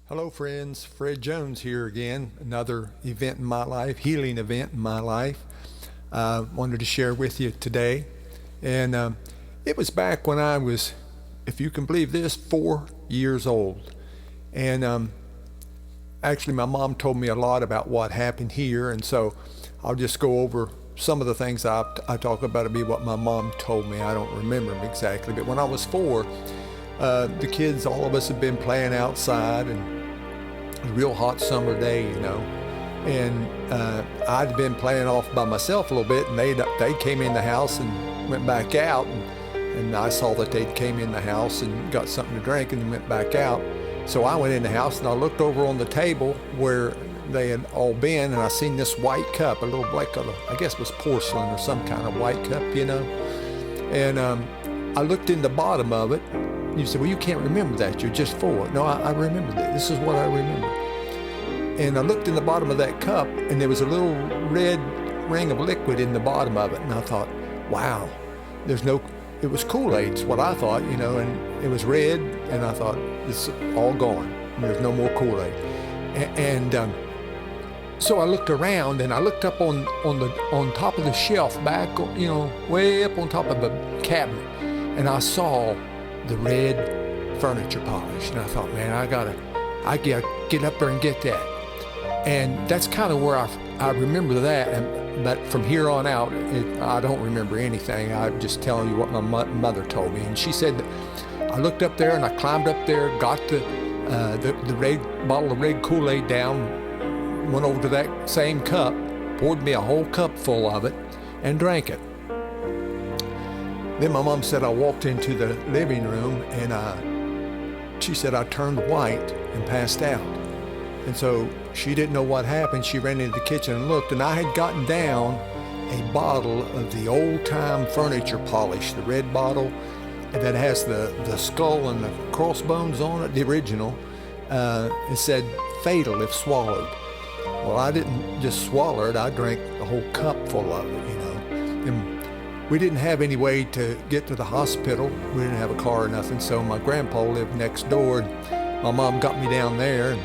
Hello, friends. Fred Jones here again. Another event in my life, healing event in my life. Wanted to share with you today. And it was back when I was, if you can believe this, 4 years old. And actually, my mom told me a lot about what happened here. And so I'll just go over some of the things I talk about. It'll be what my mom told me. I don't remember them exactly. But when I was 4, the kids, all of us had been playing outside, and it was a real hot summer day, and I'd been playing off by myself a little bit, and they came in the house and went back out, and I saw that they came in the house and got something to drink and then went back out. So I went in the house and I looked over on the table where they had all been, and I seen this white cup, a little black color, I guess it was porcelain or some kind of white cup, and I looked in the bottom of it. You said, well, you can't remember that. You're just 4. No, I remember that. This is what I remember. And I looked in the bottom of that cup, and there was a little red ring of liquid in the bottom of it. And I thought, wow, it was Kool-Aid, is what I thought, and it was red. And I thought, it's all gone. There's no more Kool-Aid. And so I looked around, and I looked up on top of the shelf back, way up on top of the cabinet. And I saw the red furniture polish, and I thought, man, I gotta get up there and get that. And that's kind of where I remember that. But from here on out, I don't remember anything. I'm just telling you what my mother told me. And she said that I looked up there and I climbed up there, got the red bottle of red Kool-Aid down, went over to that same cup, poured me a whole cup full of it, and drank it. Then my mom said I walked into the living room, and she said I turned white and passed out. And so she didn't know what happened. She ran into the kitchen and looked, and I had gotten down a bottle of the old-time furniture polish, the red bottle that has the skull and the crossbones on it, the original. It said, fatal if swallowed. Well, I didn't just swallow it. I drank a whole cup full of it, And we didn't have any way to get to the hospital. We didn't have a car or nothing, so my grandpa lived next door, and my mom got me down there, and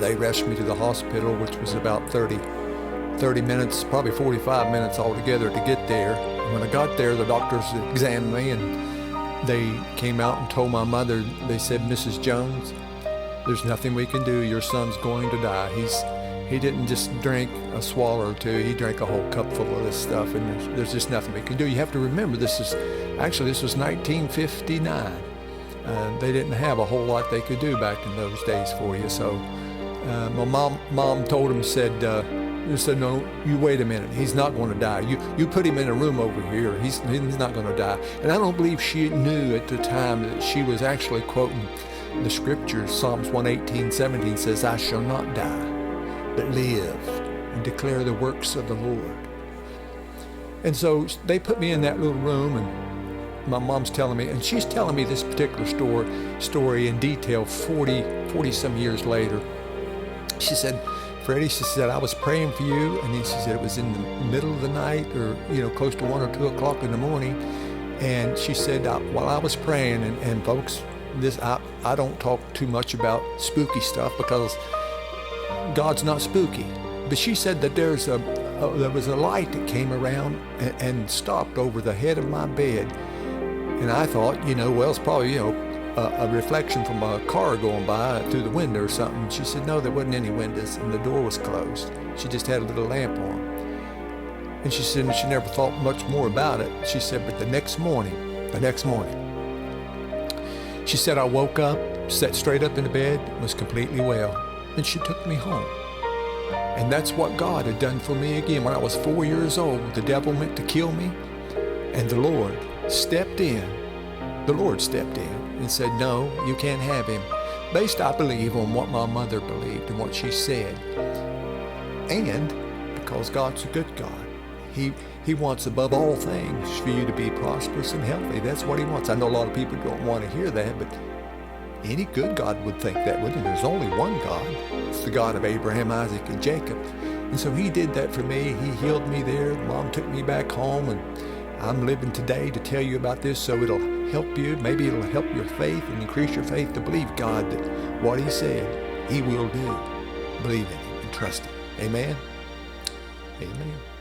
they rushed me to the hospital, which was about 30 minutes, probably 45 minutes altogether to get there. And when I got there, the doctors examined me, and they came out and told my mother, they said, Mrs. Jones, there's nothing we can do. Your son's going to die. He didn't just drink a swallow or two. He drank a whole cup full of this stuff, and there's just nothing we can do. You have to remember, this was 1959. They didn't have a whole lot they could do back in those days for you. So my mom told him, said, no, you wait a minute. He's not going to die. You put him in a room over here. He's not going to die. And I don't believe she knew at the time that she was actually quoting the scriptures. Psalms 118:17 says, I shall not die, but live and declare the works of the Lord. And so they put me in that little room, and my mom's telling me, and she's telling me this particular story in detail 40 some years later. She said, Freddie, she said, I was praying for you, and then she said it was in the middle of the night, or close to 1 or 2 o'clock in the morning. And she said, while I was praying, and folks, I don't talk too much about spooky stuff because God's not spooky. But she said that there was a light that came around and stopped over the head of my bed. And I thought, well, it's probably, a reflection from a car going by through the window or something. She said, no, there wasn't any windows, and the door was closed. She just had a little lamp on. And she said she never thought much more about it. She said, but the next morning, she said, I woke up, sat straight up in the bed, was completely well. And she took me home. And that's what God had done for me again. When I was 4 years old, the devil meant to kill me, and the Lord stepped in. The Lord stepped in and said, no, you can't have him. Based, I believe, on what my mother believed and what she said. And because God's a good God. He wants above all things for you to be prosperous and healthy. That's what he wants. I know a lot of people don't want to hear that, but any good God would think that, wouldn't he? There's only one God. It's the God of Abraham, Isaac, and Jacob. And so he did that for me. He healed me there. Mom took me back home, I'm living today to tell you about this so it'll help you. Maybe it'll help your faith and increase your faith to believe God that what He said He will do. Believe in Him and trust Him. Amen? Amen.